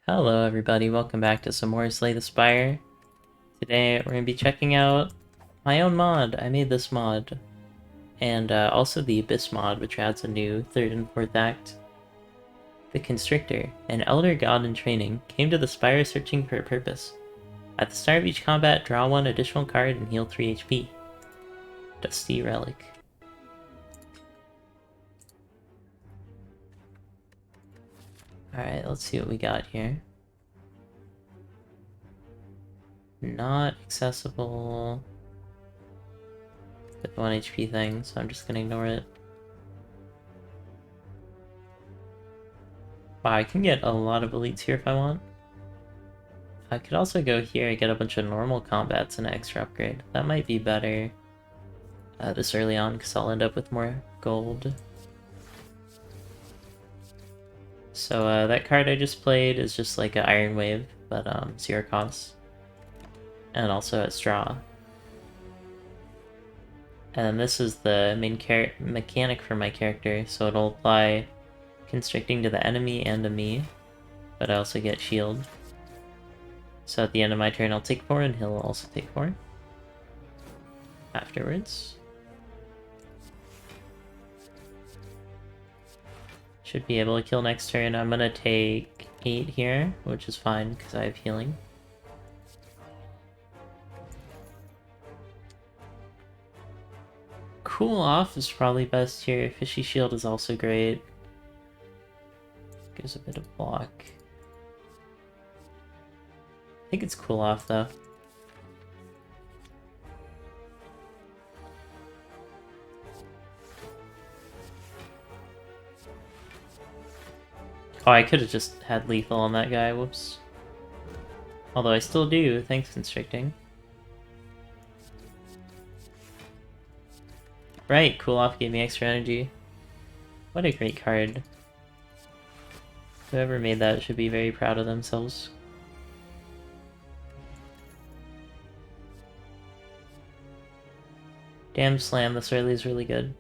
Hello everybody, welcome back to some more Slay the Spire. Today we're going to be checking out my own mod. I made this mod, and also the Abyss mod, which adds a new 3rd and 4th act. The Constrictor, an elder god in training, came to the Spire searching for a purpose. At the start of each combat, draw 1 additional card and heal 3 HP. Dusty Relic. Alright, let's see what we got here. Not accessible with 1 HP thing, so I'm just gonna ignore it. Wow, I can get a lot of elites here if I want. I could also go here and get a bunch of normal combats and an extra upgrade. That might be better this early on, because I'll end up with more gold. So that card I just played is just like an Iron Wave, but 0 cost. And also a Straw. And then this is the main mechanic for my character, so it'll apply constricting to the enemy and to me, but I also get shield. So at the end of my turn I'll take 4 and he'll also take 4 afterwards. Should be able to kill next turn. I'm gonna take 8 here, which is fine because I have healing. Cool off is probably best here. Fishy shield is also great. Gives a bit of block. I think it's cool off though. Oh, I could have just had lethal on that guy, whoops. Although I still do, thanks Constricting. Right, cool off gave me extra energy. What a great card. Whoever made that should be very proud of themselves. Damn Slam this early is really good.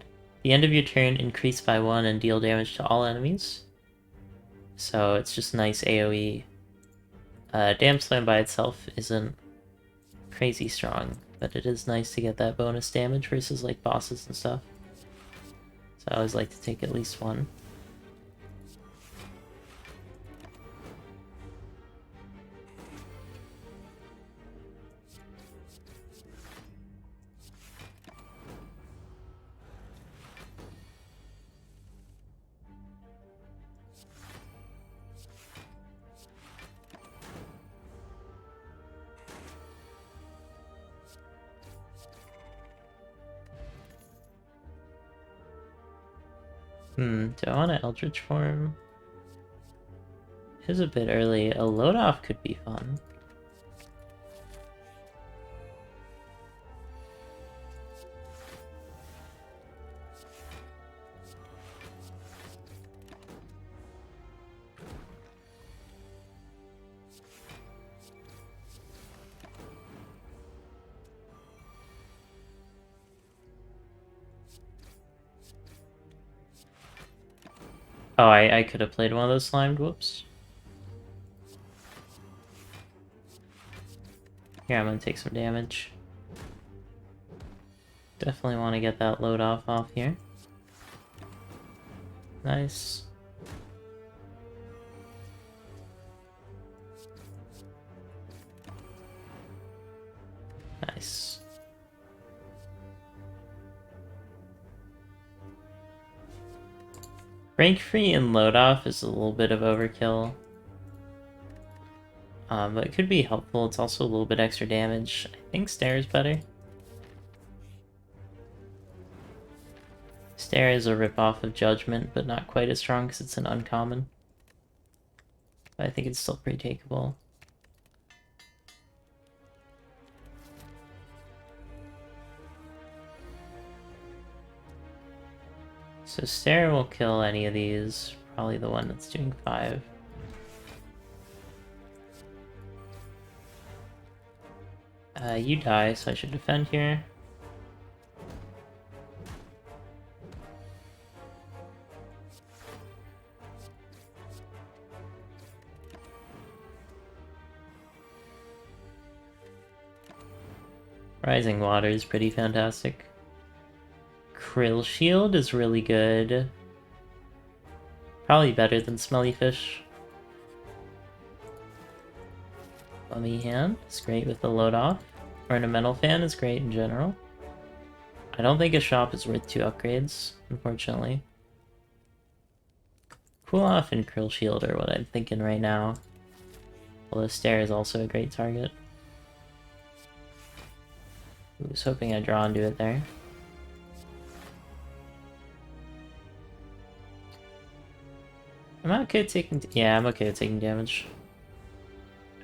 The end of your turn, increase by 1 and deal damage to all enemies. So it's just nice AoE. Damn Slam by itself isn't crazy strong, but it is nice to get that bonus damage versus like bosses and stuff. So I always like to take at least 1. Do I want an Eldritch form? It is a bit early. A load off could be fun. Oh, I could have played one of those slimed, whoops. Here, I'm gonna take some damage. Definitely want to get that load off here. Nice. Nice. Rank free and load off is a little bit of overkill. But it could be helpful. It's also a little bit extra damage. I think Stare is better. Stare is a ripoff of Judgment, but not quite as strong because it's an uncommon. But I think it's still pretty takeable. So Stare will kill any of these. Probably the one that's doing 5. You die, so I should defend here. Rising Water is pretty fantastic. Krill Shield is really good. Probably better than Smelly Fish. Bummy Hand is great with the load off. Ornamental Fan is great in general. I don't think a shop is worth 2 upgrades, unfortunately. Cool Off and Krill Shield are what I'm thinking right now. Although Stare is also a great target. I was hoping I'd draw into it there. Am I okay taking... yeah, I'm okay with taking damage.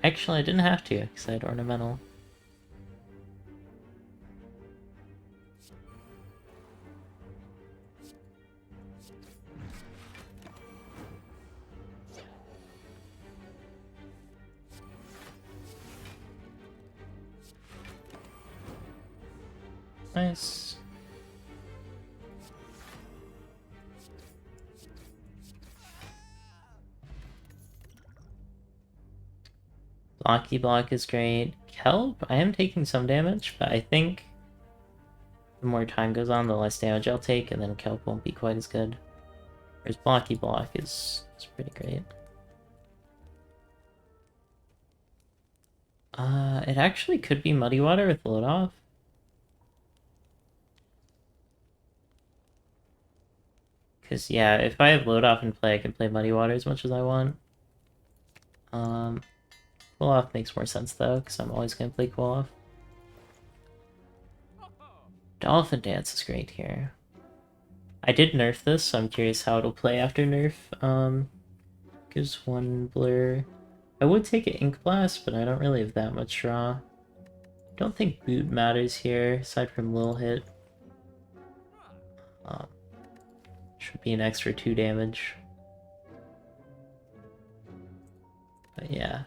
Actually, I didn't have to, because I had Ornamental. Nice. Blocky Block is great. Kelp, I am taking some damage, but I think the more time goes on, the less damage I'll take, and then Kelp won't be quite as good. Whereas Blocky Block is pretty great. It actually could be Muddy Water with load off. Because, yeah, if I have load off in play, I can play Muddy Water as much as I want. Cool Off makes more sense, though, because I'm always going to play Cool Off. Dolphin Dance is great here. I did nerf this, so I'm curious how it'll play after nerf. Gives 1 blur. I would take an Ink Blast, but I don't really have that much draw. Don't think Boot matters here, aside from Lil Hit. Should be an extra 2 damage. But yeah.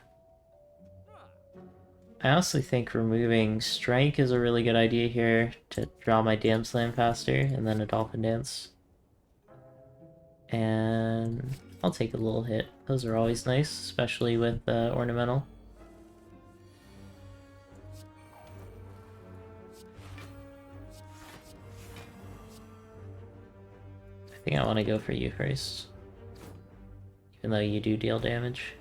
I honestly think removing Strike is a really good idea here to draw my Dam Slam faster, and then a Dolphin Dance. And I'll take a Little Hit. Those are always nice, especially with Ornamental. I think I want to go for you first, even though you do deal damage.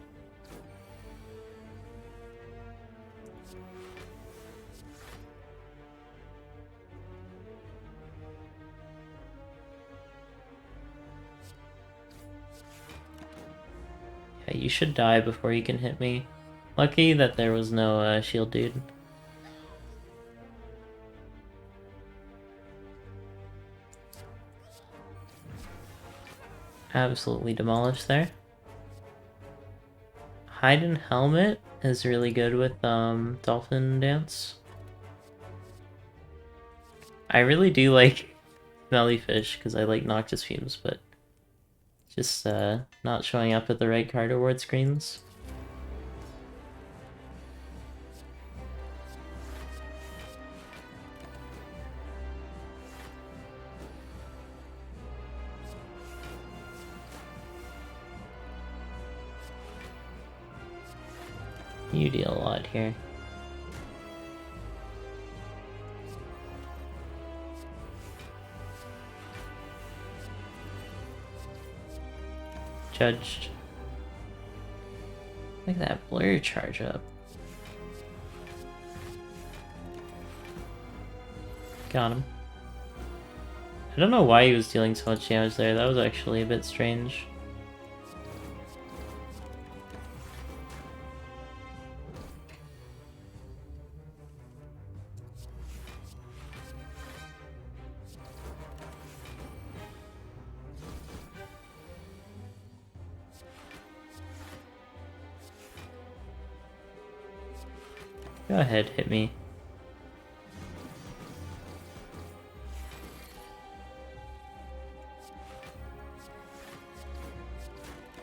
Yeah, you should die before you can hit me. Lucky that there was no shield dude. Absolutely demolished there. Hide and Helmet is really good with Dolphin Dance. I really do like Smelly Fish because I like Noctis Fumes, but just not showing up at the right card reward screens. You deal a lot here. Judged. Look at that blur charge up. Got him. I don't know why he was dealing so much damage there. That was actually a bit strange. Go ahead, hit me.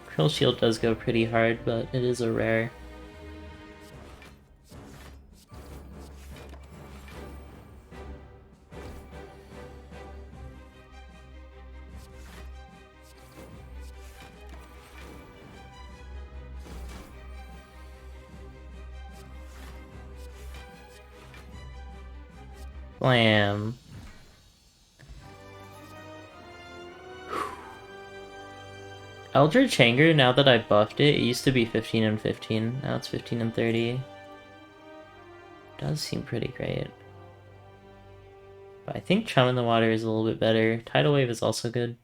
Krill Shield does go pretty hard, but it is a rare. Blam. Eldritch Hanger, now that I buffed it, it used to be 15 and 15. Now it's 15 and 30. Does seem pretty great. But I think Chum in the Water is a little bit better. Tidal Wave is also good.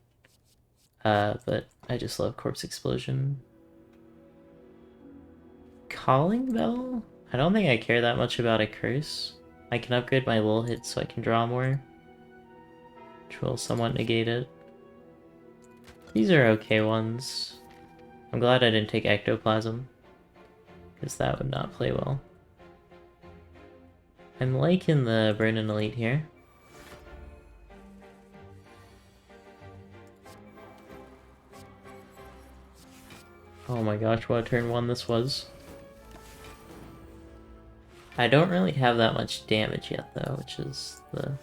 But I just love Corpse Explosion. Calling Bell? I don't think I care that much about a curse. I can upgrade my little hits so I can draw more, which will somewhat negate it. These are okay ones. I'm glad I didn't take Ectoplasm, because that would not play well. I'm liking the Burnin' Elite here. Oh my gosh, what a turn 1 this was. I don't really have that much damage yet though, which is the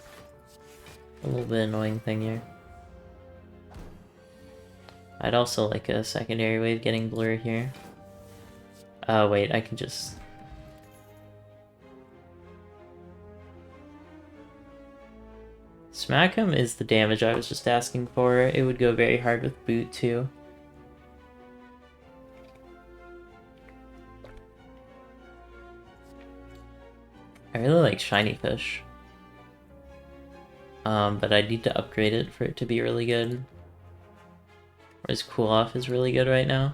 a little bit annoying thing here. I'd also like a secondary wave getting blur here. Wait, I can just... Smack him is the damage I was just asking for. It would go very hard with boot too. I really like Shiny Fish. But I need to upgrade it for it to be really good. Whereas Cool Off is really good right now.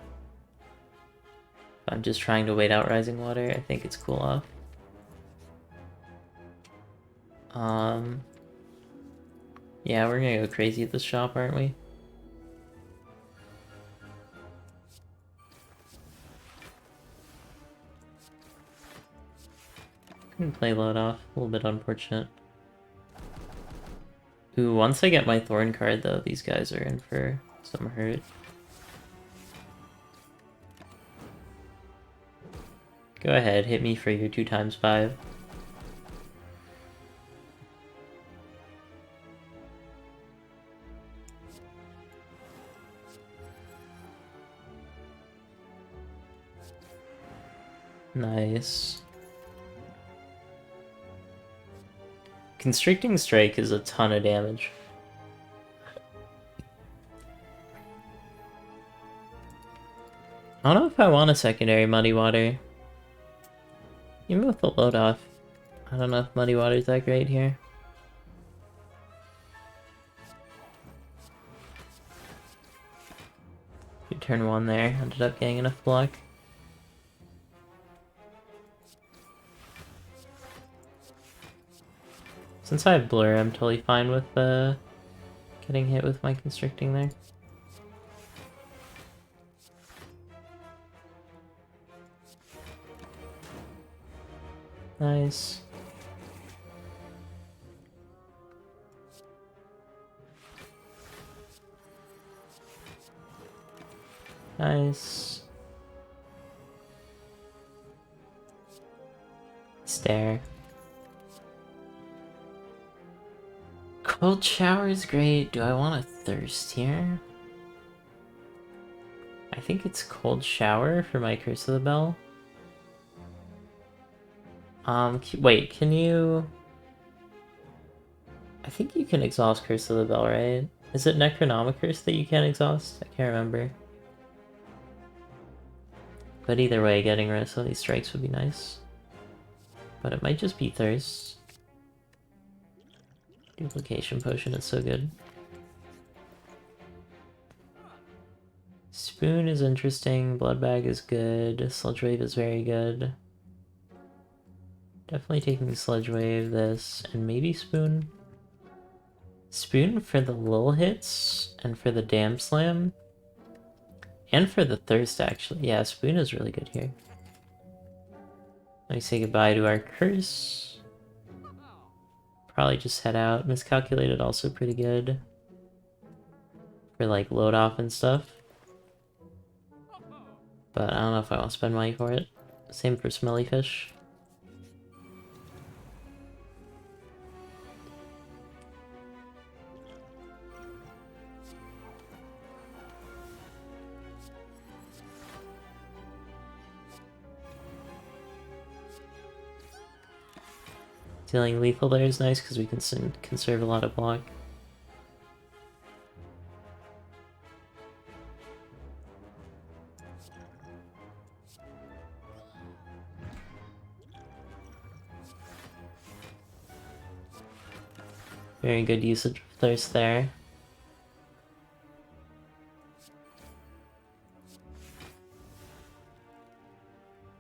If I'm just trying to wait out Rising Water, I think it's Cool Off. Yeah, we're gonna go crazy at this shop, aren't we? Can play load off, a little bit unfortunate. Ooh, once I get my Thorn card though, these guys are in for some hurt. Go ahead, hit me for your 2x5. Nice. Constricting Strike is a ton of damage. I don't know if I want a secondary Muddy Water. Even with the load off, I don't know if Muddy Water's that great here. Good turn 1 there, ended up getting enough block. Since I have Blur, I'm totally fine with getting hit with my Constricting there. Nice. Nice. Stare. Cold shower is great. Do I want a thirst here? I think it's cold shower for my Curse of the Bell. Wait, can you... I think you can exhaust Curse of the Bell, right? Is it Necronomicurse that you can't exhaust? I can't remember. But either way, getting rid of some of these strikes would be nice. But it might just be Thirst. Duplication Potion is so good. Spoon is interesting, Blood Bag is good, Sludge Wave is very good. Definitely taking Sludge Wave, this, and maybe Spoon. Spoon for the little hits, and for the Dam Slam. And for the Thirst, actually. Yeah, Spoon is really good here. Let me say goodbye to our Curse. Probably just head out. Miscalculated, also pretty good. For like load off and stuff. But I don't know if I want to spend money for it. Same for Smelly Fish. Dealing lethal there is nice because we can conserve a lot of block. Very good usage of Thirst there.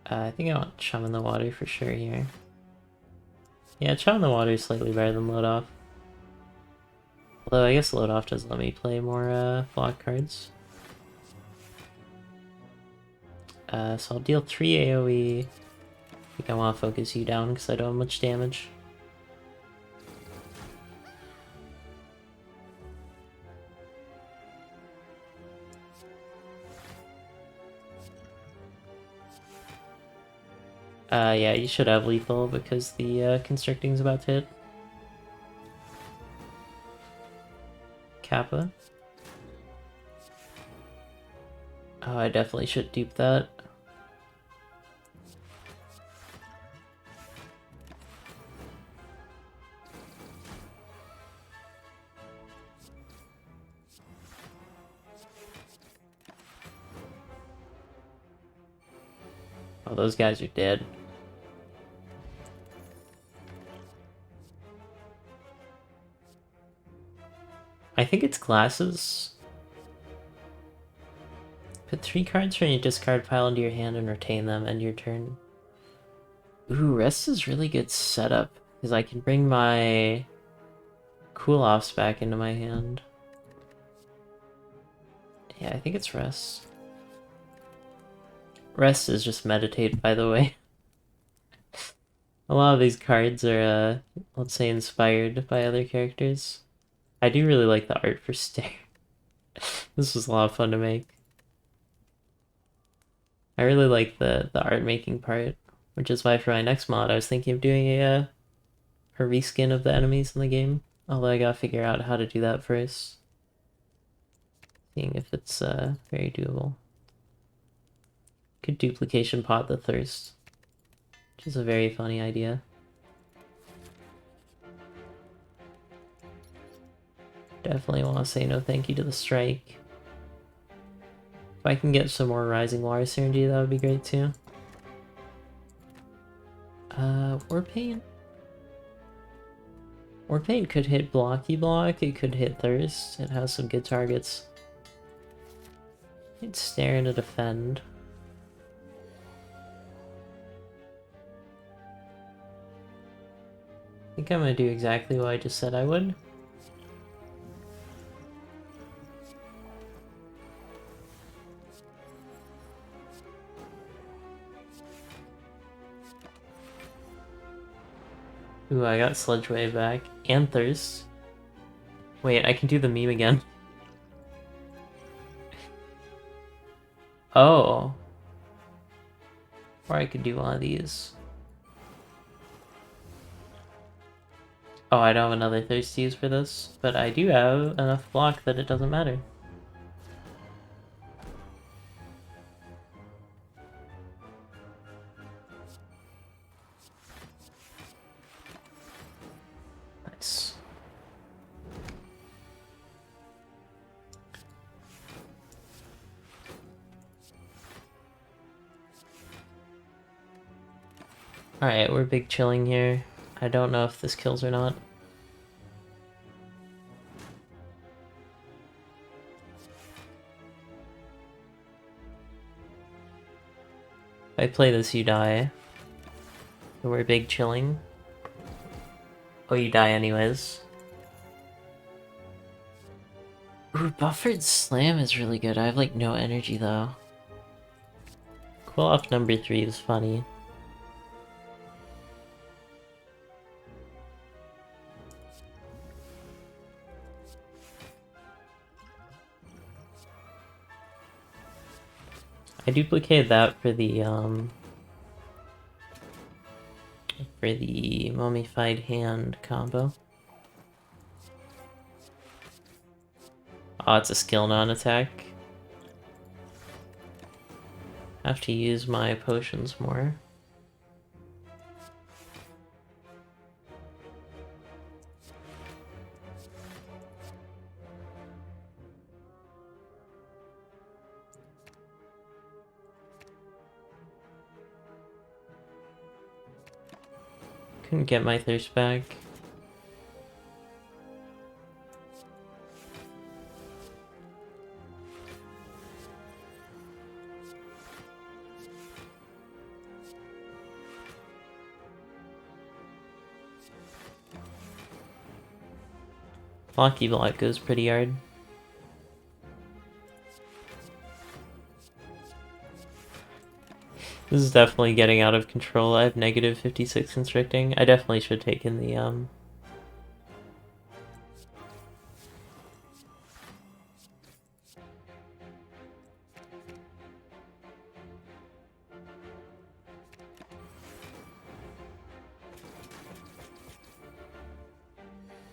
I think I want Chum in the Water for sure here. Yeah, Chum in the Water is slightly better than Load Off. Although I guess Load Off does let me play more block cards. So I'll deal 3 AoE. I think I want to focus you down because I don't have much damage. Yeah, you should have lethal because the constricting's about to hit. Kappa. Oh, I definitely should dupe that. Oh, those guys are dead. I think it's glasses. Put 3 cards from your discard pile into your hand and retain them, end your turn. Ooh, Rest is really good setup, because I can bring my cool-offs back into my hand. Yeah, I think it's Rest. Rest is just Meditate, by the way. A lot of these cards are, let's say, inspired by other characters. I do really like the art for Stare. This was a lot of fun to make. I really like the art making part, which is why for my next mod I was thinking of doing a reskin of the enemies in the game. Although I gotta figure out how to do that first. Seeing if it's very doable. Could duplication pot the Thirst, which is a very funny idea. Definitely want to say no thank you to the Strike. If I can get some more Rising Water Synergy, that would be great too. Warpaint? Warpaint could hit Blocky Block, it could hit Thirst, it has some good targets. It's Stare to defend. I think I'm gonna do exactly what I just said I would. Ooh, I got Sludge Wave back. And Thirst. Wait, I can do the meme again. Oh. Or I could do one of these. Oh, I don't have another Thirst to use for this, but I do have enough block that it doesn't matter. Nice. Alright, we're big chilling here. I don't know if this kills or not. If I play this, you die. So we're big chilling. Oh, you die anyways. Ooh, Buffered Slam is really good. I have like no energy though. Cool off number 3 is funny. I duplicated that for the Mummified Hand combo. Oh, it's a skill non-attack. Have to use my potions more. Couldn't get my thirst back. Blocky block goes pretty hard. This is definitely getting out of control. I have negative 56 constricting. I definitely should take in the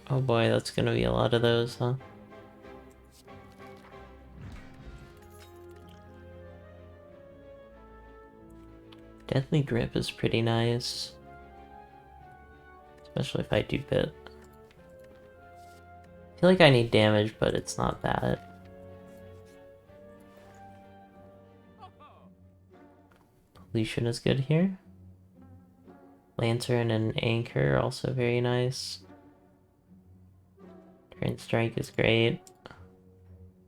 Oh boy, that's gonna be a lot of those, huh? Deadly Grip is pretty nice. Especially if I do bit. I feel like I need damage, but it's not that. Pollution is good here. Lantern and Anchor are also very nice. Drain Strike is great.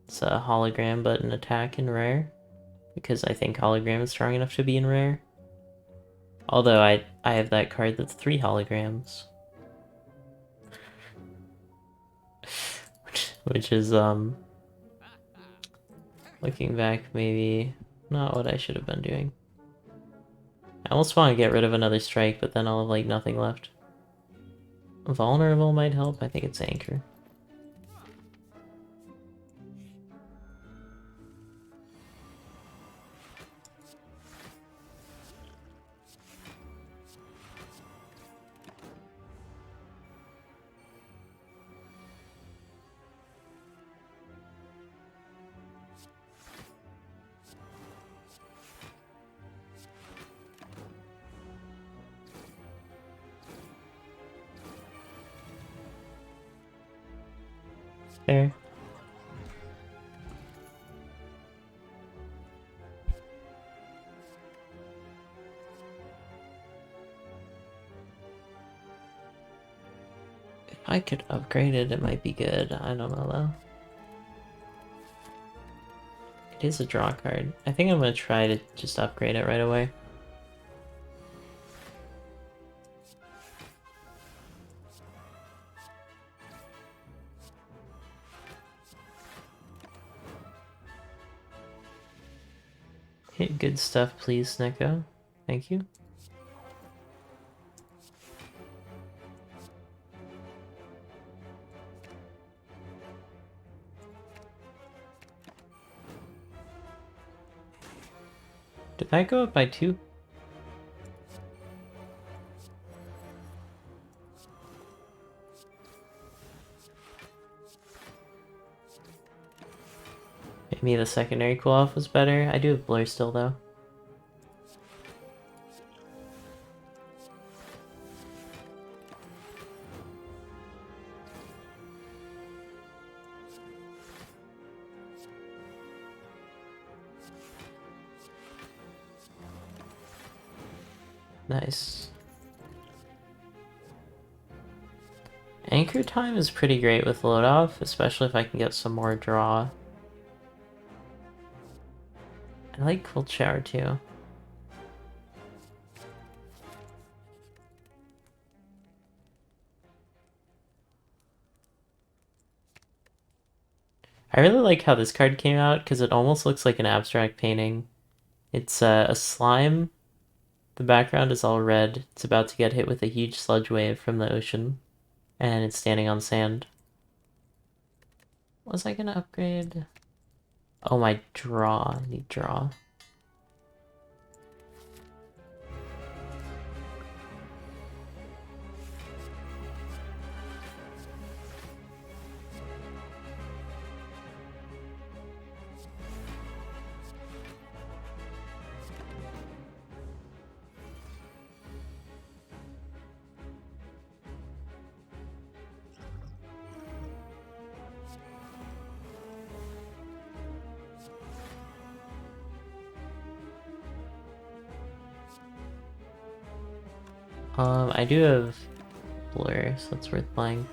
It's a hologram, but an attack in rare. Because I think hologram is strong enough to be in rare. Although I have that card that's 3 holograms. Which is, looking back, maybe not what I should have been doing. I almost want to get rid of another strike, but then I'll have, like, nothing left. Vulnerable might help. I think it's Anchor. There. If I could upgrade it, it might be good. I don't know though. It is a draw card. I think I'm gonna try to just upgrade it right away. Hit good stuff, please, Neko. Thank you. Did that go up by 2? Maybe the secondary cool-off was better. I do have Blur still, though. Nice. Anchor time is pretty great with load off, especially if I can get some more draw. I like Cold Shower too. I really like how this card came out because it almost looks like an abstract painting. It's a slime. The background is all red. It's about to get hit with a huge sludge wave from the ocean. And it's standing on sand. Was I gonna upgrade? Oh, my draw. I need draw. I do have Blur, so that's worth playing.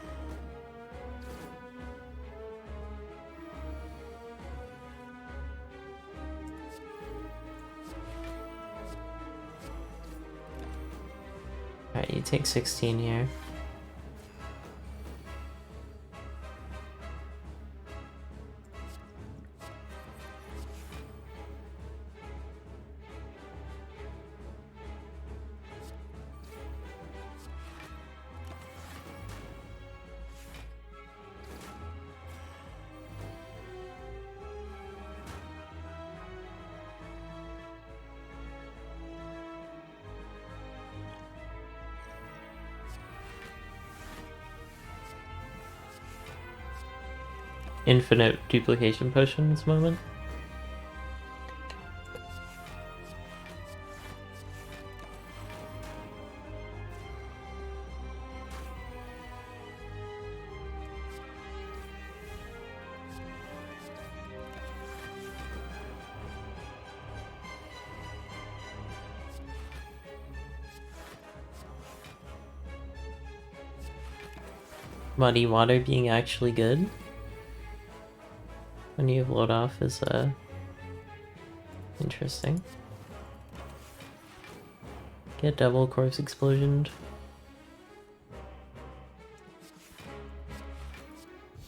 Alright, you take 16 here. Infinite duplication potion this moment. Muddy water being actually good when you load off is interesting. Get double corpse explosioned.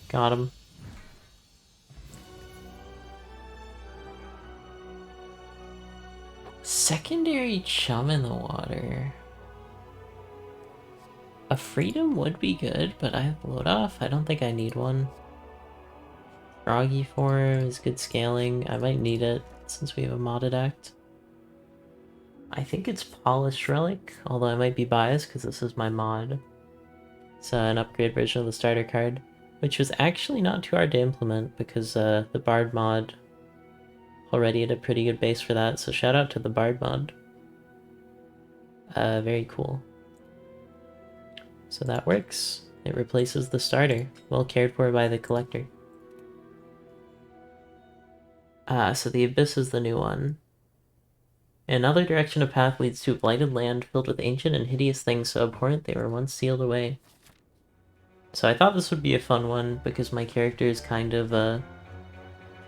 Got him. Secondary chum in the water. A freedom would be good, but I have load off. I don't think I need one. Froggy form is good scaling. I might need it since we have a modded act. I think it's Polished Relic, although I might be biased because this is my mod. It's an upgrade version of the starter card, which was actually not too hard to implement because the Bard mod already had a pretty good base for that, so shout out to the Bard mod. Very cool. So that works. It replaces the starter, well cared for by the collector. So the Abyss is the new one. In another direction, a path leads to a blighted land filled with ancient and hideous things so abhorrent they were once sealed away. So I thought this would be a fun one because my character is kind of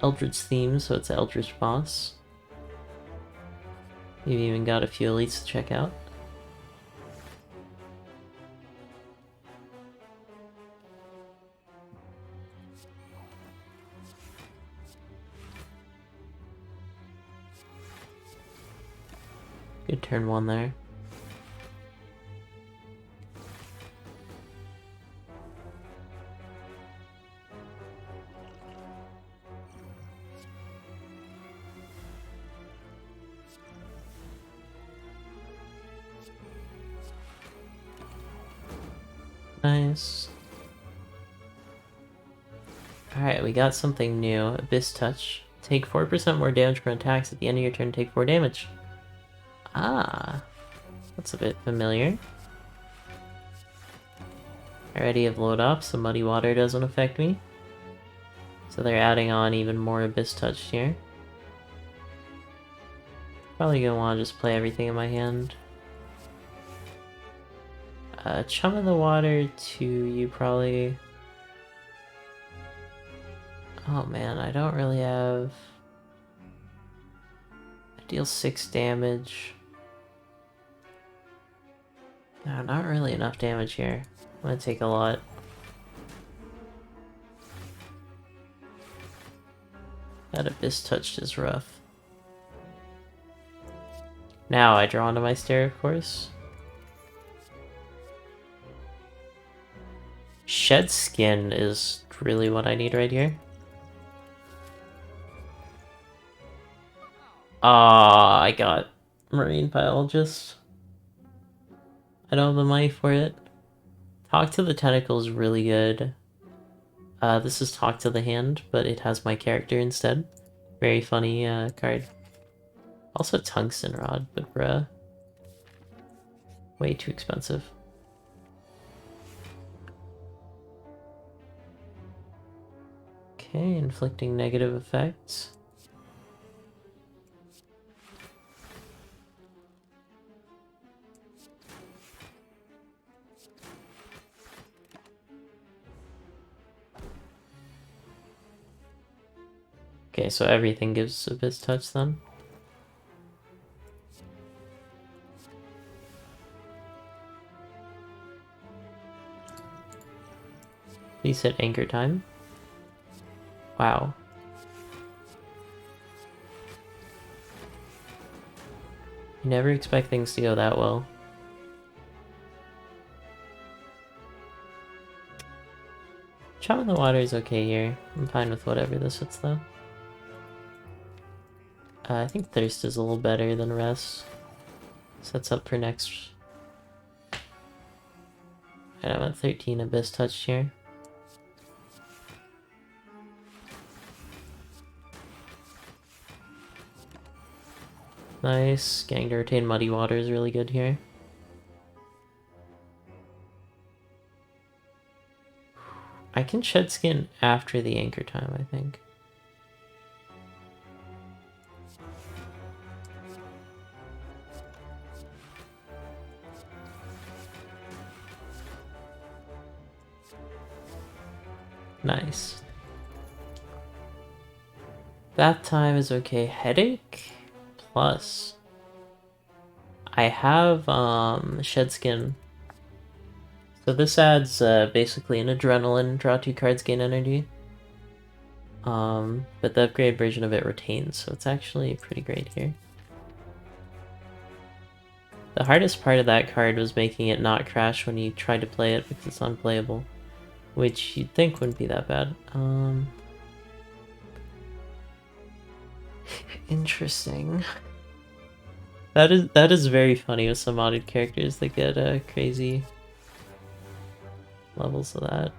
Eldritch theme, so it's an Eldritch boss. We've even got a few elites to check out. Good turn one there. Nice. Alright, we got something new. Abyss Touch. Take 4% more damage from attacks at the end of your turn, take 4 damage. Ah, that's a bit familiar. I already have load up, so Muddy Water doesn't affect me. So they're adding on even more Abyss Touch here. Probably gonna want to just play everything in my hand. Chum in the Water to you probably... Oh man, I don't really have... I deal 6 damage. No, not really enough damage here. I'm gonna take a lot. That Abyss Touch is rough. Now I draw onto my stair, of course. Shed Skin is really what I need right here. Ah, I got Marine Biologist. I don't have the money for it. Talk to the Tentacle is really good. This is Talk to the Hand, but it has my character instead. Very funny card. Also Tungsten Rod, but bruh. Way too expensive. Okay, inflicting negative effects. Okay, so everything gives Abyss Touch then. Please hit anchor time. Wow. You never expect things to go that well. Chop in the water is okay here. I'm fine with whatever this hits though. I think Thirst is a little better than Rest. Sets up for next. Right, I'm at 13 Abyss Touch here. Nice. Getting to retain Muddy Water is really good here. I can Shed Skin after the anchor time, I think. Nice. Bath time is okay. Headache? Plus. I have Shed Skin. So this adds basically an Adrenaline, draw 2 cards, gain energy. But the upgrade version of it retains, so it's actually pretty great here. The hardest part of that card was making it not crash when you tried to play it because it's unplayable. Which you'd think wouldn't be that bad. Interesting. That is very funny with some modded characters that get crazy levels of that.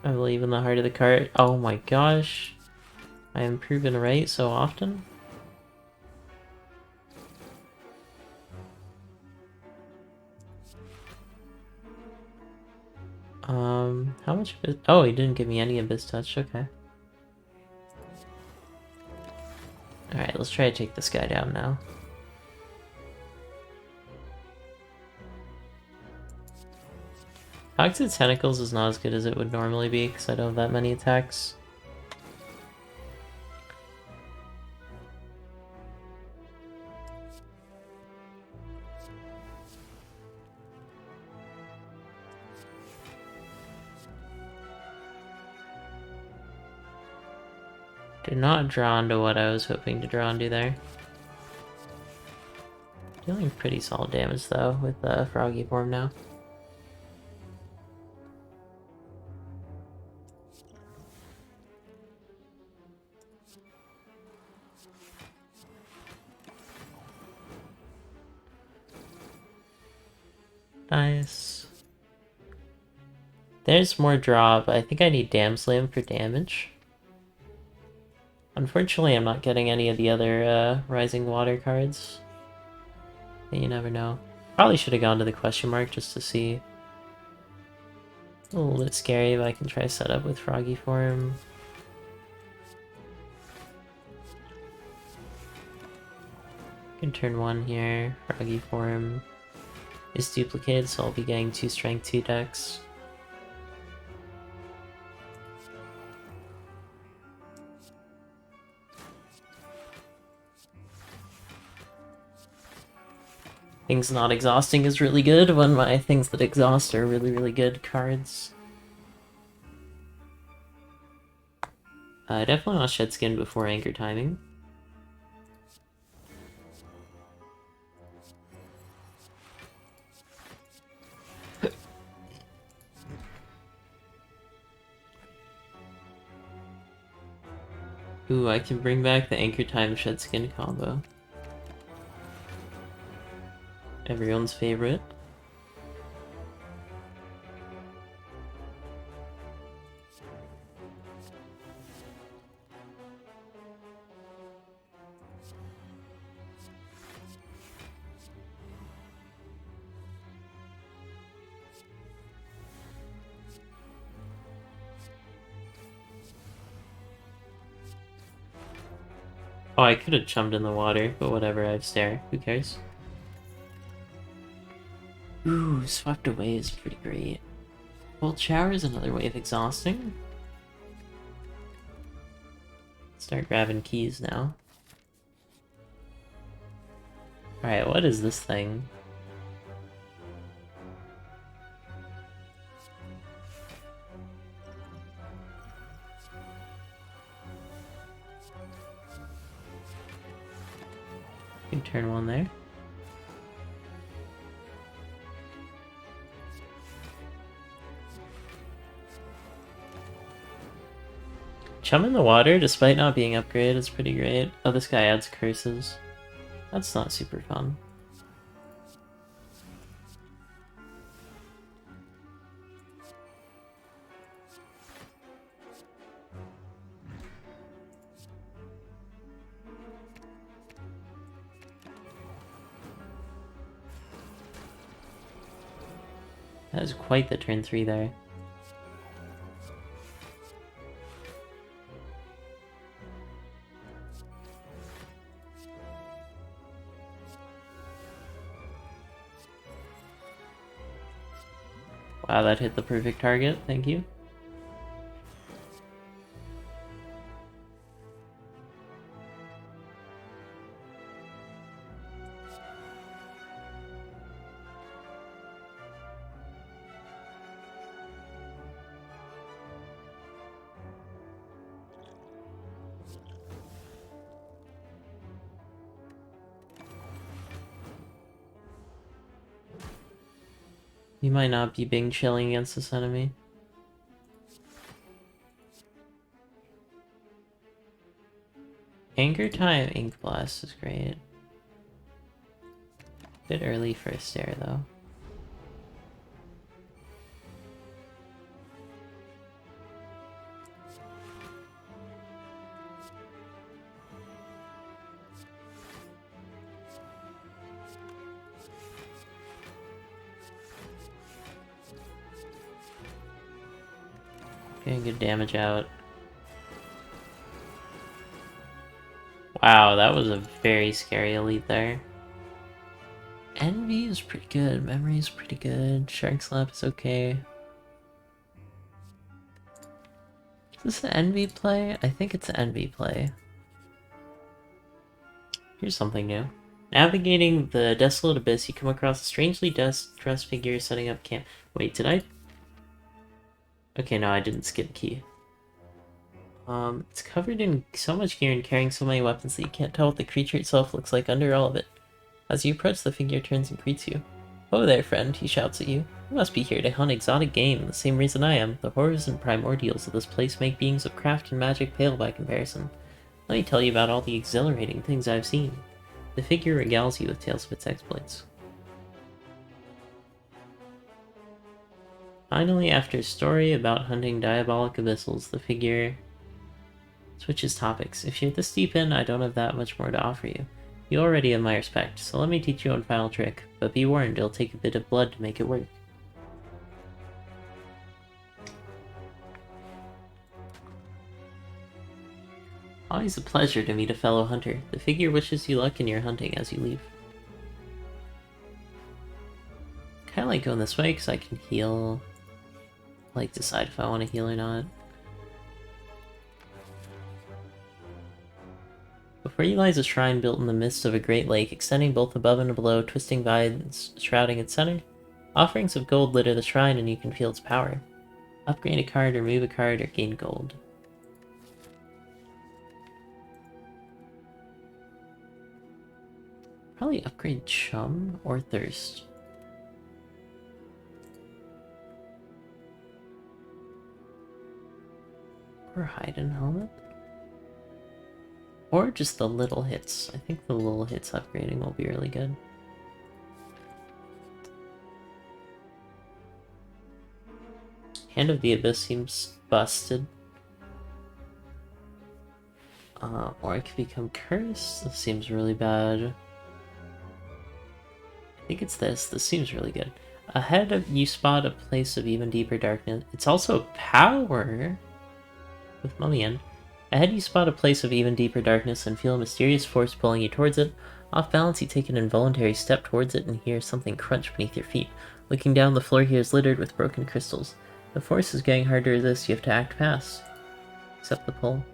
I believe in the heart of the card. Oh my gosh. I am proven right so often. How much of it? Oh, he didn't give me any Abyss Touch, okay. Alright, let's try to take this guy down now. Toxic Tentacles is not as good as it would normally be because I don't have that many attacks. Did not draw onto what I was hoping to draw onto there. Dealing pretty solid damage though with Froggy form now. Nice. There's more draw, but I think I need Dam Slam for damage. Unfortunately, I'm not getting any of the other Rising Water cards. But you never know. Probably should have gone to the question mark just to see. A little bit scary, but I can try set up with Froggy form. Can turn 1 here. Froggy form is duplicated, so I'll be getting 2 strength, 2 dex. Things not exhausting is really good when my things that exhaust are really, really good cards. I definitely want Shed Skin before Anchor Timing. Ooh, I can bring back the Anchor Time Shed Skin combo. Everyone's favorite. Oh, I could have chummed in the water, but whatever, I have Stare. Who cares? Ooh, Swept Away is pretty great. Cold Shower is another way of exhausting. Start grabbing keys now. Alright, what is this thing? You can turn one there. Chum in the water, despite not being upgraded, is pretty great. Oh, this guy adds curses. That's not super fun. That is quite the turn 3 there. Wow, that hit the perfect target, thank you. You might not be being chilling against this enemy. Anger Time Ink Blast is great. Bit early for a Stare though. Getting good damage out. Wow, that was a very scary elite there. Envy is pretty good, Memory is pretty good, Shark Slap is okay. Is this an Envy play? I think it's an Envy play. Here's something new. Navigating the desolate abyss, you come across a strangely dressed figure setting up camp. Wait, did I? Okay, no, I didn't skip key. It's covered in so much gear and carrying so many weapons that you can't tell what the creature itself looks like under all of it. As you approach, the figure turns and greets you. "Oh there, friend," he shouts at you. "You must be here to hunt exotic game, the same reason I am. The horrors and primordials of this place make beings of craft and magic pale by comparison. Let me tell you about all the exhilarating things I've seen." The figure regales you with tales of its exploits. Finally, after a story about hunting diabolic abyssals, the figure switches topics. "If you're this deep in, I don't have that much more to offer you. You already have my respect, so let me teach you one final trick, but be warned, it'll take a bit of blood to make it work." Always a pleasure to meet a fellow hunter. The figure wishes you luck in your hunting as you leave. Kinda like going this way because I can heal. Like, decide if I want to heal or not. Before you lies a shrine built in the midst of a great lake, extending both above and below, twisting vines shrouding its center. Offerings of gold litter the shrine and you can feel its power. Upgrade a card, remove a card, or gain gold. Probably upgrade Chum or Thirst. Or Hidden Helmet. Or just the little hits. I think the little hits upgrading will be really good. Hand of the Abyss seems busted. Or I could become cursed. This seems really bad. I think it's this. This seems really good. Ahead, you spot a place of even deeper darkness. It's also power with Mummy End. Ahead you spot a place of even deeper darkness and feel a mysterious force pulling you towards it. Off balance, you take an involuntary step towards it and hear something crunch beneath your feet. Looking down, the floor here is littered with broken crystals. The force is getting hard to resist, you have to act fast. Accept the pull.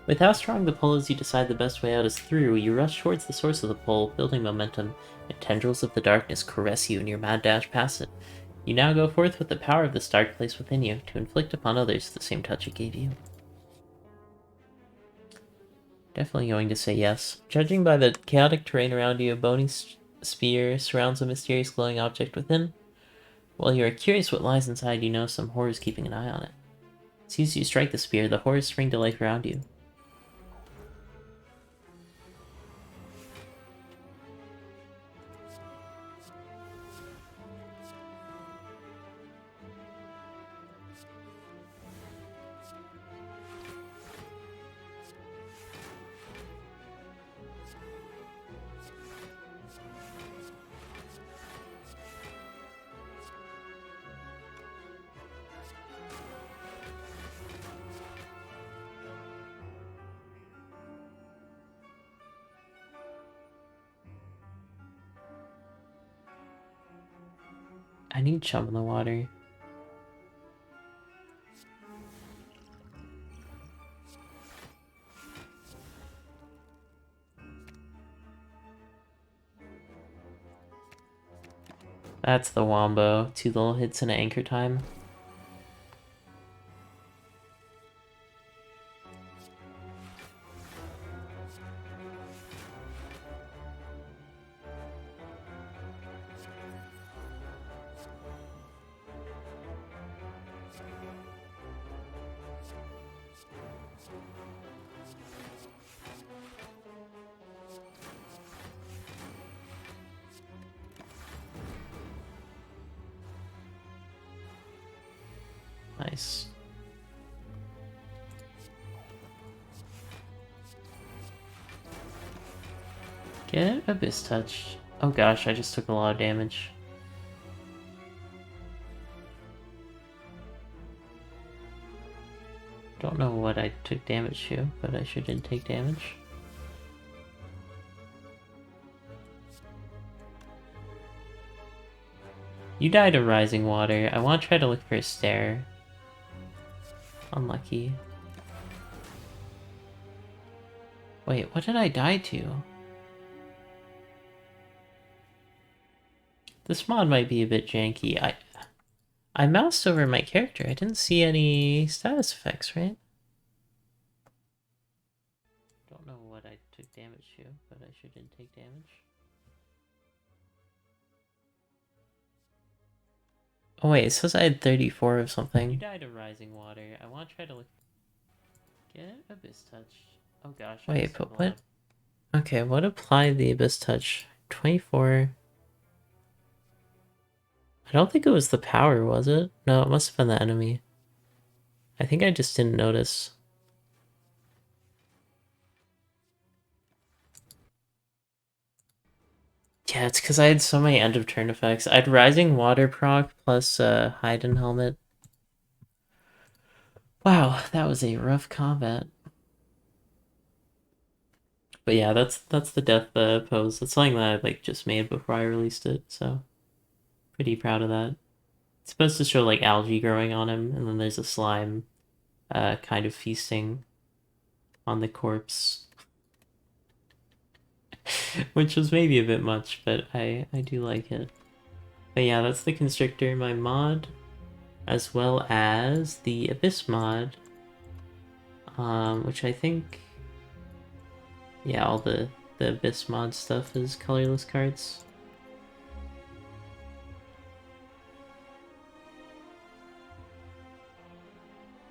With how strong the pull is, you decide the best way out is through. You rush towards the source of the pull, building momentum, and tendrils of the darkness caress you in your mad dash past it. You now go forth with the power of this dark place within you, to inflict upon others the same touch it gave you. Definitely going to say yes. Judging by the chaotic terrain around you, a bony spear surrounds a mysterious glowing object within. While you are curious what lies inside, you know some horror is keeping an eye on it. As soon as you strike the spear, the horrors spring to life around you. I need chum in the water. That's the wombo. 2 little hits and an anchor time. Nice. Get Abyss Touch. Oh gosh, I just took a lot of damage. Don't know what I took damage to, but I sure did take damage. You died of Rising Water. I want to try to look for a stair. Unlucky. Wait, what did I die to? This mod might be a bit janky. I moused over my character. I didn't see any status effects, right? Don't know what I took damage to, but I sure did take damage. Oh wait, it says I had 34 of something. You died of Rising Water. I want to try to look... Get Abyss Touch. Oh gosh. Wait, but what? Okay, what applied the Abyss Touch? 24... I don't think it was the power, was it? No, it must have been the enemy. I think I just didn't notice. Yeah, it's because I had so many end of turn effects. I had Rising Water proc plus Hidden Helmet. Wow, that was a rough combat. But yeah, that's the death pose. That's something that I like just made before I released it, so pretty proud of that. It's supposed to show like algae growing on him, and then there's a slime kind of feasting on the corpse. Which was maybe a bit much, but I do like it. But yeah, that's the Constrictor, my mod, as well as the Abyss mod, which I think, yeah, all the Abyss mod stuff is colorless cards.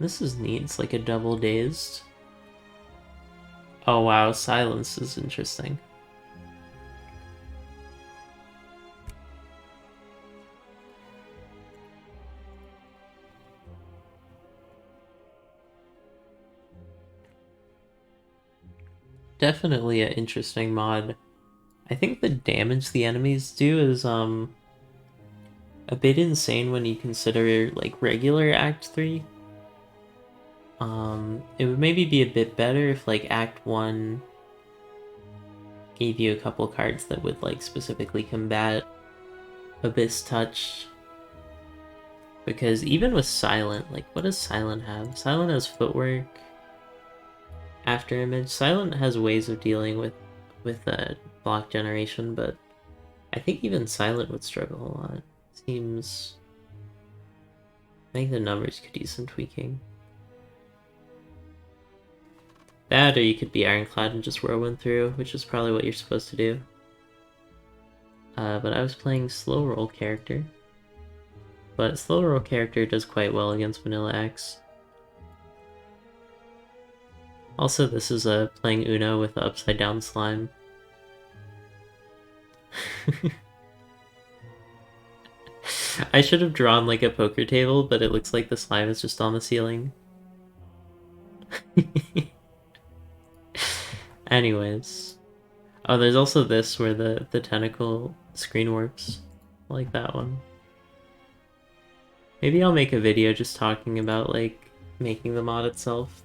This is neat, it's like a double dazed. Oh wow, silence is interesting. Definitely an interesting mod. I think the damage the enemies do is a bit insane when you consider like regular Act 3. It would maybe be a bit better if like Act 1 gave you a couple cards that would like specifically combat Abyss Touch. Because even with Silent, like what does Silent have? Silent has Footwork, After Image. Silent has ways of dealing with block generation, but I think even Silent would struggle a lot. Seems... I think the numbers could use some tweaking. That, or you could be Ironclad and just Whirlwind through, which is probably what you're supposed to do. But I was playing Slow Roll character. But Slow Roll character does quite well against Vanilla X. Also, this is playing Uno with the Upside Down Slime. I should have drawn like a poker table, but it looks like the slime is just on the ceiling. Anyways. Oh, there's also this where the tentacle screen warps. I like that one. Maybe I'll make a video just talking about like making the mod itself.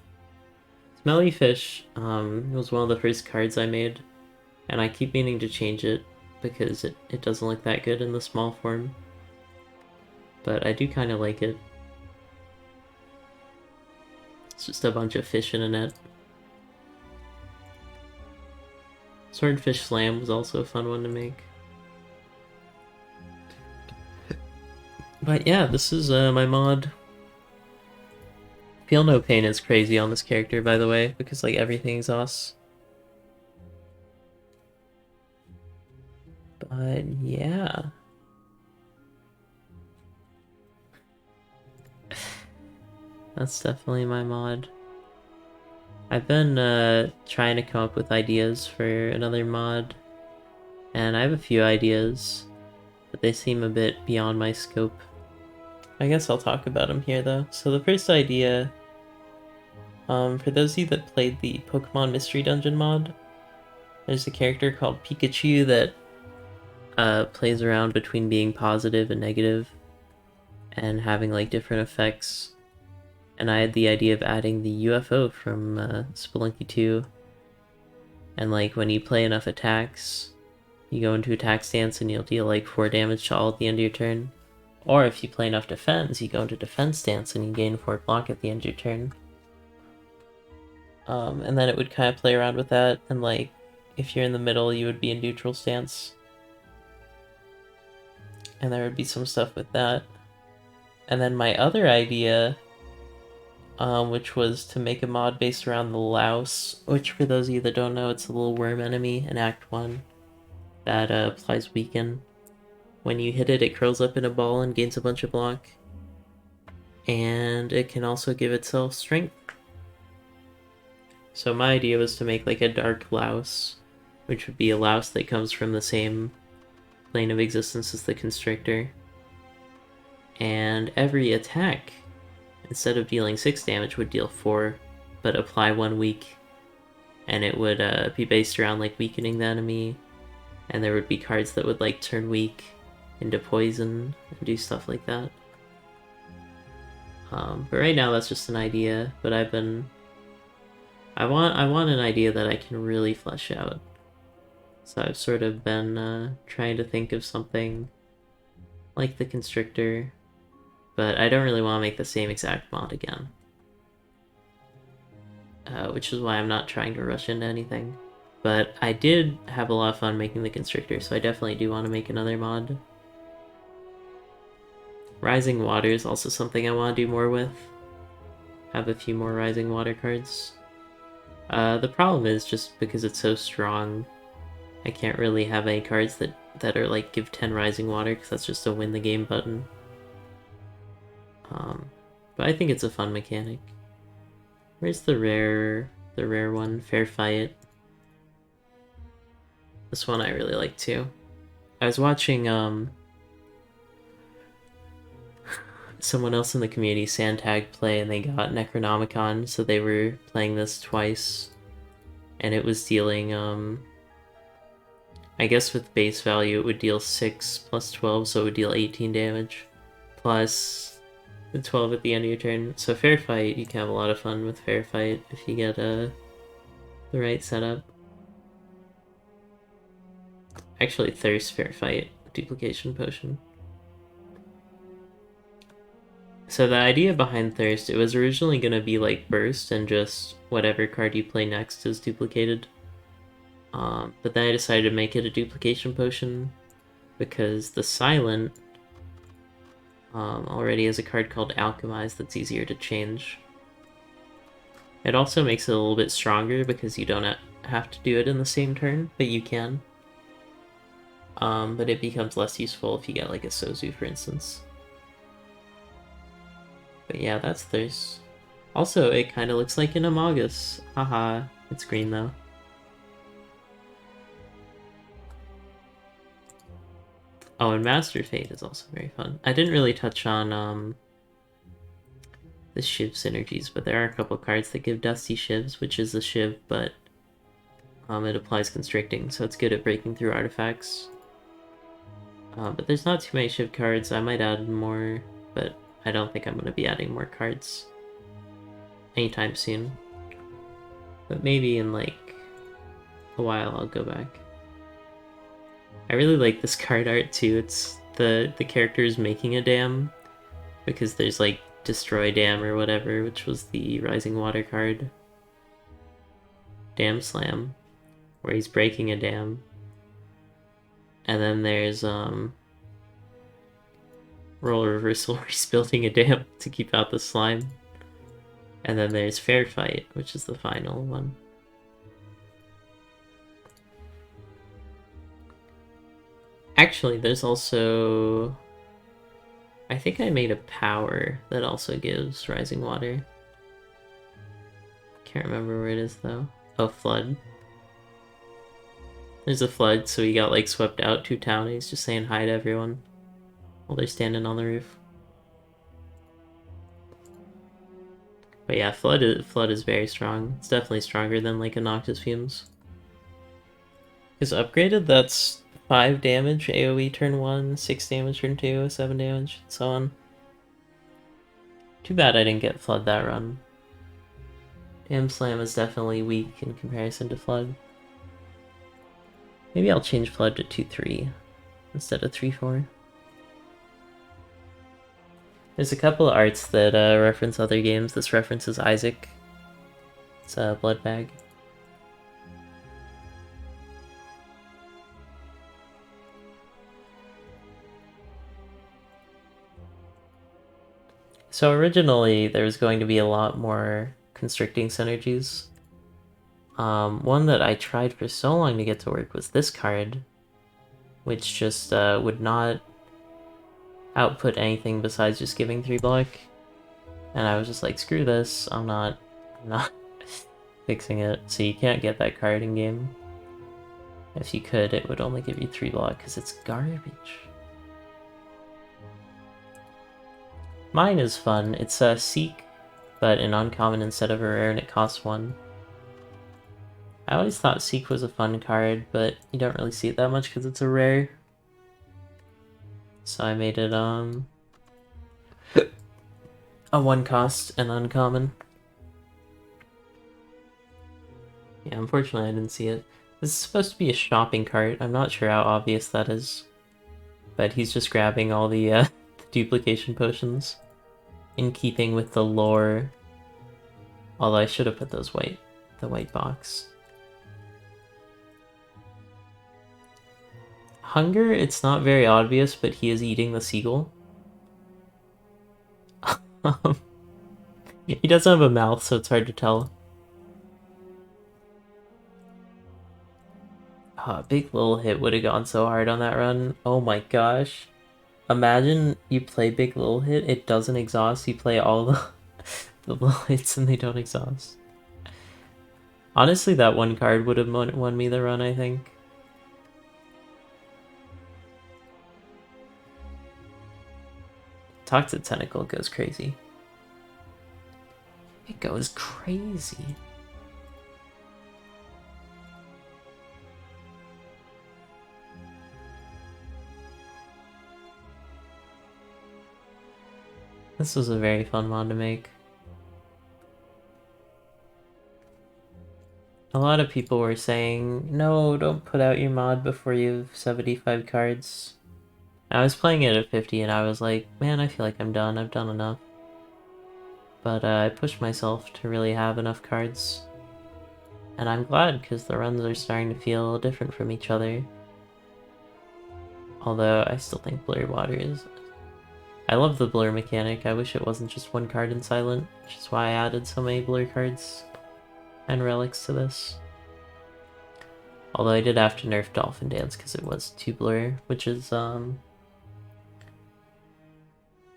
Smelly Fish was one of the first cards I made, and I keep meaning to change it because it doesn't look that good in the small form. But I do kind of like it. It's just a bunch of fish in a net. Swordfish Slam was also a fun one to make. But yeah, this is my mod. Feel No Pain is crazy on this character, by the way, because like everything exhausts. But yeah. That's definitely my mod. I've been trying to come up with ideas for another mod, and I have a few ideas, but they seem a bit beyond my scope. I guess I'll talk about them here though. So the first idea, for those of you that played the Pokemon Mystery Dungeon mod, there's a character called Pikachu that plays around between being positive and negative and having like different effects. And I had the idea of adding the UFO from Spelunky 2. And like when you play enough attacks, you go into attack stance and you'll deal like 4 damage to all at the end of your turn. Or if you play enough defense, you go into defense stance and you gain 4 block at the end of your turn. And then it would kind of play around with that, and like if you're in the middle, you would be in neutral stance. And there would be some stuff with that. And then my other idea, which was to make a mod based around the louse, which for those of you that don't know, it's a little worm enemy in Act 1 that applies Weaken. When you hit it, it curls up in a ball and gains a bunch of block. And it can also give itself strength. So my idea was to make like a dark louse, which would be a louse that comes from the same plane of existence as the Constrictor. And every attack, instead of dealing 6 damage, would deal 4, but apply 1 weak. And it would be based around like weakening the enemy, and there would be cards that would like turn weak into poison and do stuff like that. But right now that's just an idea, but I want an idea that I can really flesh out. So I've sort of been trying to think of something like the Constrictor, but I don't really want to make the same exact mod again. Which is why I'm not trying to rush into anything. But I did have a lot of fun making the Constrictor, so I definitely do want to make another mod. Rising Water is also something I want to do more with. Have a few more Rising Water cards. The problem is just because it's so strong, I can't really have any cards that are like give 10 Rising Water, because that's just a win the game button. But I think it's a fun mechanic. Where's the rare one? Fair Fight. This one I really like too. I was watching someone else in the community, Sandtag, play, and they got Necronomicon, so they were playing this twice, and it was dealing I guess with base value it would deal 6 plus 12, so it would deal 18 damage, plus The 12 at the end of your turn. So Fair Fight, you can have a lot of fun with Fair Fight if you get the right setup. Actually, Thirst, Fair Fight, Duplication Potion. So the idea behind Thirst, it was originally going to be like Burst and just whatever card you play next is duplicated. But then I decided to make it a Duplication Potion because the Silent already has a card called Alchemize that's easier to change. It also makes it a little bit stronger because you don't have to do it in the same turn, but you can. But it becomes less useful if you get like a Sozu, for instance. But yeah, that's Thirst. Also, it kind of looks like an Amogus. Haha, it's green though. Oh, and Master Fate is also very fun. I didn't really touch on the Shiv synergies, but there are a couple cards that give Dusty Shivs, which is a Shiv, but it applies Constricting, so it's good at breaking through artifacts. But there's not too many Shiv cards. I might add more, but I don't think I'm going to be adding more cards anytime soon. But maybe in like a while I'll go back. I really like this card art too. It's the characters making a dam, because there's like Destroy Dam or whatever, which was the Rising Water card. Dam Slam, where he's breaking a dam. And then there's Role Reversal, where he's building a dam to keep out the slime. And then there's Fair Fight, which is the final one. Actually, there's also... I think I made a power that also gives Rising Water. Can't remember where it is though. Oh, Flood. There's a Flood, so he got like swept out to town and he's just saying hi to everyone while they're standing on the roof. But yeah, Flood is very strong. It's definitely stronger than like a Noctis Fumes. Because upgraded, that's 5 damage AoE turn 1, 6 damage turn 2, 7 damage, and so on. Too bad I didn't get Flood that run. Dam Slam is definitely weak in comparison to Flood. Maybe I'll change Flood to 2-3 instead of 3-4. There's a couple of arts that reference other games. This references Isaac. It's a Blood Bag. So originally there was going to be a lot more constricting synergies. One that I tried for so long to get to work was this card, which just would not output anything besides just giving 3 block. And I was just like, screw this, I'm not fixing it. So you can't get that card in game. If you could, it would only give you 3 block because it's garbage. Mine is fun. It's a Seek, but an uncommon instead of a rare, and it costs 1. I always thought Seek was a fun card, but you don't really see it that much because it's a rare. So I made it a 1 cost and uncommon. Yeah, unfortunately I didn't see it. This is supposed to be a shopping cart. I'm not sure how obvious that is. But he's just grabbing all the, the duplication potions in keeping with the lore. Although I should have put those the white box. Hunger, it's not very obvious, but he is eating the seagull. He doesn't have a mouth, so it's hard to tell. Big Little Hit would have gone so hard on that run. Oh my gosh. Imagine you play Big Little Hit, it doesn't exhaust, you play all the little hits and they don't exhaust. Honestly, that one card would have won me the run, I think. Toxic Tentacle goes crazy. It goes crazy. This was a very fun mod to make. A lot of people were saying, no, don't put out your mod before you have 75 cards. I was playing it at 50 and I was like, man, I feel like I'm done. I've done enough. But I pushed myself to really have enough cards. And I'm glad, because the runs are starting to feel different from each other. Although, I still think Blurred Water is... I love the blur mechanic. I wish it wasn't just one card in Silent, which is why I added so many blur cards and relics to this. Although I did have to nerf Dolphin Dance because it was too blur, which is,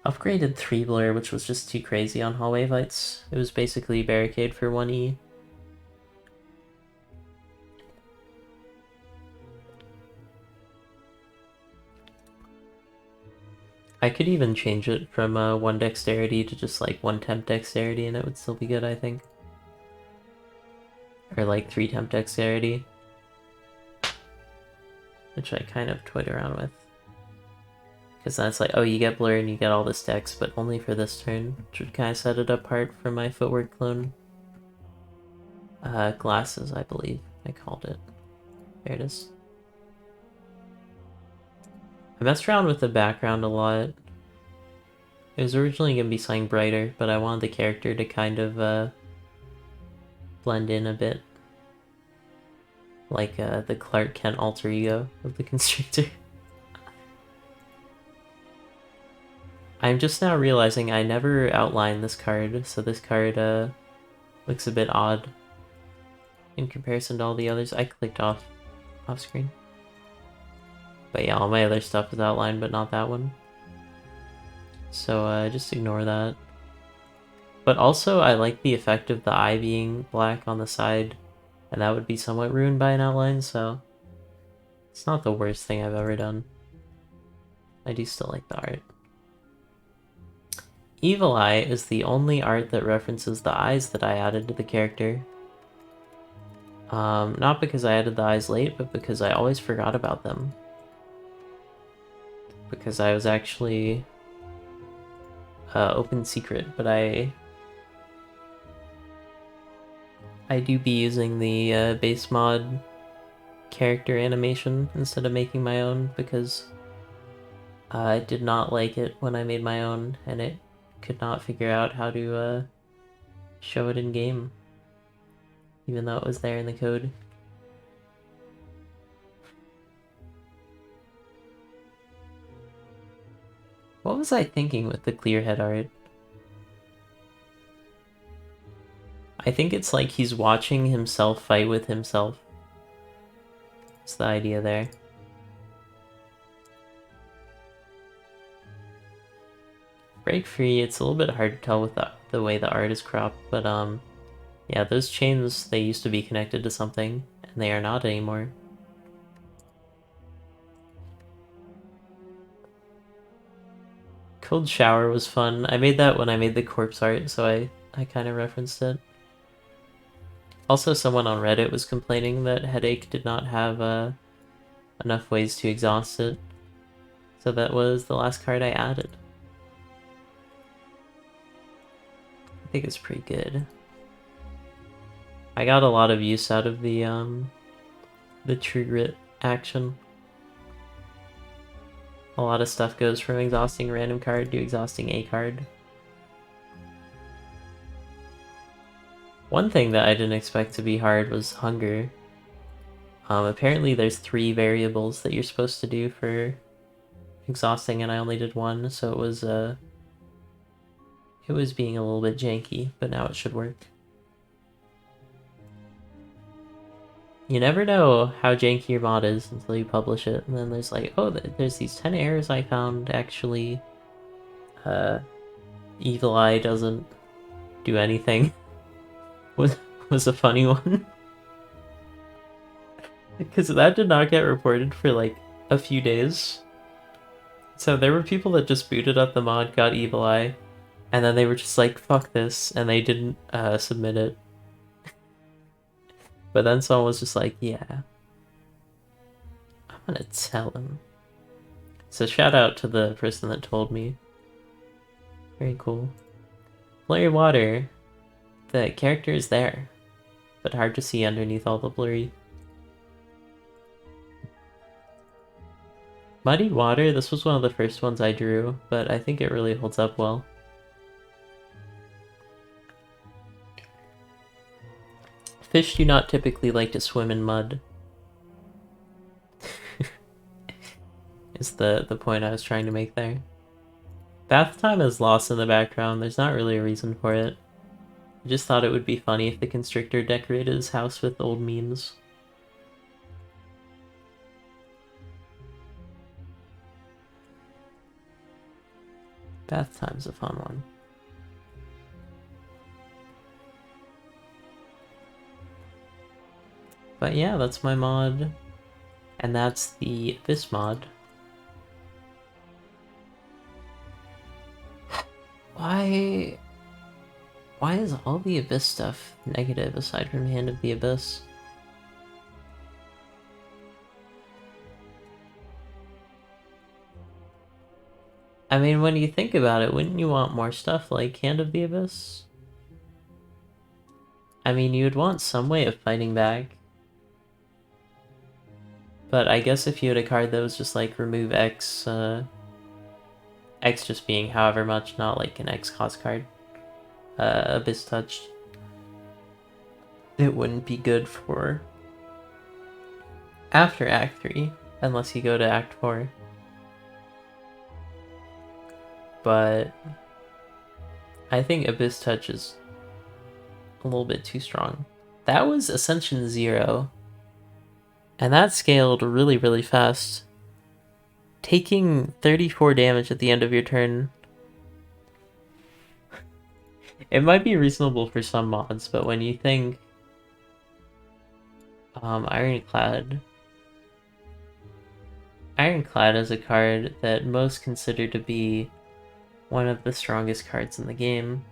upgraded 3 blur, which was just too crazy on Hallway Fights. It was basically Barricade for 1E. I could even change it from 1 Dexterity to just like 1 Temp Dexterity and it would still be good, I think. Or like 3 Temp Dexterity. Which I kind of toyed around with. Because then it's like, oh, you get Blur and you get all this dex, but only for this turn, which would kind of set it apart from my Footwork clone. Glasses, I believe I called it. There it is. I messed around with the background a lot. It was originally going to be something brighter, but I wanted the character to kind of blend in a bit. Like the Clark Kent alter ego of the Constrictor. I'm just now realizing I never outlined this card, so this card looks a bit odd in comparison to all the others. I clicked off screen. But yeah, all my other stuff is outlined, but not that one. So just ignore that. But also, I like the effect of the eye being black on the side, and that would be somewhat ruined by an outline, so it's not the worst thing I've ever done. I do still like the art. Evil Eye is the only art that references the eyes that I added to the character. Not because I added the eyes late, but because I always forgot about them. Because I was actually open secret, but I do be using the base mod character animation instead of making my own, because I did not like it when I made my own, and it could not figure out how to show it in game, even though it was there in the code. What was I thinking with the clear head art? I think it's like he's watching himself fight with himself. That's the idea there. Break Free, it's a little bit hard to tell with the way the art is cropped, but yeah, those chains, they used to be connected to something, and they are not anymore. Cold Shower was fun. I made that when I made the corpse art, so I kind of referenced it. Also, someone on Reddit was complaining that Headache did not have enough ways to exhaust it, so that was the last card I added. I think it's pretty good. I got a lot of use out of the True Grit action. A lot of stuff goes from exhausting a random card to exhausting a card. One thing that I didn't expect to be hard was Hunger. Apparently there's 3 variables that you're supposed to do for exhausting, and I only did 1, so it was being a little bit janky, but now it should work. You never know how janky your mod is until you publish it, and then there's like, oh, there's these 10 errors I found. Actually, Evil Eye doesn't do anything. was a funny one. Because that did not get reported for like a few days. So there were people that just booted up the mod, got Evil Eye, and then they were just like, fuck this, and they didn't submit it. But then someone was just like, yeah, I'm gonna tell him. So shout out to the person that told me. Very cool. Blurry water. The character is there, but hard to see underneath all the blurry. Muddy water, this was one of the first ones I drew, but I think it really holds up well. Fish do not typically like to swim in mud. Is the point I was trying to make there. Bath time is lost in the background, there's not really a reason for it. I just thought it would be funny if the Constrictor decorated his house with old memes. Bath time's a fun one. But yeah, that's my mod. And that's the Abyss mod. Why is all the Abyss stuff negative aside from Hand of the Abyss? I mean, when you think about it, wouldn't you want more stuff like Hand of the Abyss? I mean, you'd want some way of fighting back. But I guess if you had a card that was just like remove X, X just being however much, not like an X cost card, Abyss Touch, it wouldn't be good for after Act 3, unless you go to Act 4. But I think Abyss Touch is a little bit too strong. That was Ascension 0, and that scaled really, really fast. Taking 34 damage at the end of your turn. It might be reasonable for some mods, but when you think Ironclad is a card that most consider to be one of the strongest cards in the game.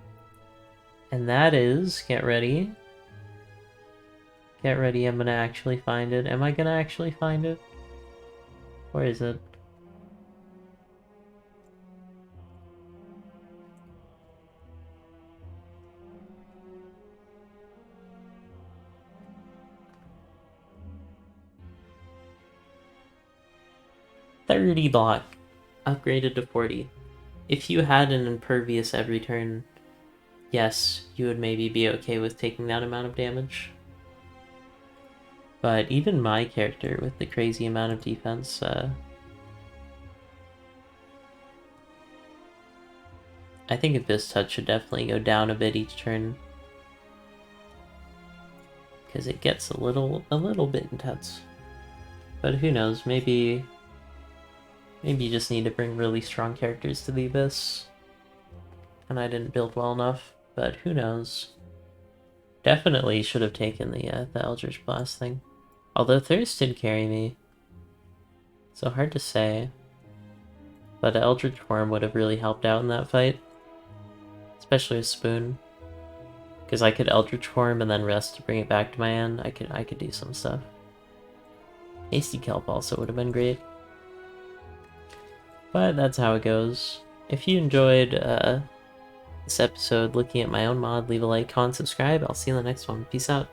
And that is, get ready, I'm gonna actually find it. Am I gonna actually find it? Where is it? $30 block, upgraded to 40. If you had an impervious every turn, yes, you would maybe be okay with taking that amount of damage. But even my character with the crazy amount of defense, I think Abyss Touch should definitely go down a bit each turn. Because it gets a little bit intense. But who knows, maybe you just need to bring really strong characters to the Abyss. And I didn't build well enough, but who knows. Definitely should have taken the Eldritch Blast thing. Although Thirst did carry me. So hard to say. But Eldritch Form would have really helped out in that fight. Especially with Spoon. Because I could Eldritch Form and then rest to bring it back to my hand. I could do some stuff. Hasty Kelp also would have been great. But that's how it goes. If you enjoyed this episode looking at my own mod, leave a like, comment, subscribe. I'll see you in the next one. Peace out.